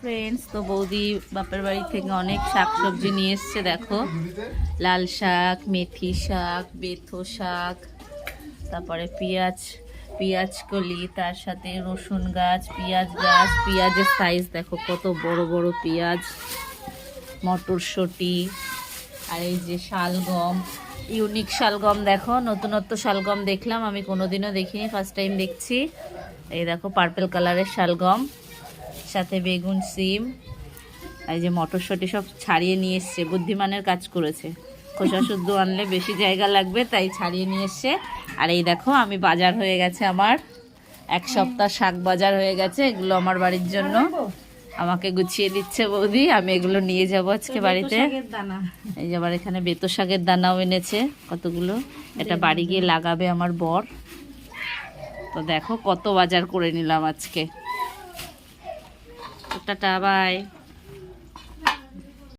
Friends, তো বৌদি বাপের বাড়ি থেকে অনেক শাকসবজি নিয়ে এসছে। দেখো, লাল শাক, মেথি শাক, বেথো শাক, তারপরে পেঁয়াজ কলি, তার সাথে রসুন গাছ, পেঁয়াজ গাছ, পেঁয়াজের সাইজ দেখো কত বড় বড় পেঁয়াজ, মটরশুঁটি, আর এই যে শালগম, ইউনিক শালগম। দেখো, নতুনত্ব শালগম দেখলাম, আমি কোনোদিনও দেখিনি, ফার্স্ট টাইম দেখছি। এই দেখো পার্পল কালারের শালগম, সাথে বেগুন, সিম, এই যে মটরশুঁটি সব ছাড়িয়ে নিয়ে এসছে। বুদ্ধিমানের কাজ করেছে, খোসা শুদ্ধ আনলে বেশি জায়গা লাগবে, তাই ছাড়িয়ে নিয়ে এসছে। আর এই দেখো, আমি বাজার হয়ে গেছে আমার, এক সপ্তাহ শাক বাজার হয়ে গেছে। এগুলো আমার বাড়ির জন্য আমাকে গুছিয়ে দিচ্ছে বৌদি, আমি এগুলো নিয়ে যাবো আজকে বাড়িতে। এই যে আবার এখানে বেতো শাকের দানাও এনেছে কতগুলো, এটা বাড়ি গিয়ে লাগাবে আমার বর। তো দেখো কত বাজার করে নিলাম আজকে। Tata, by.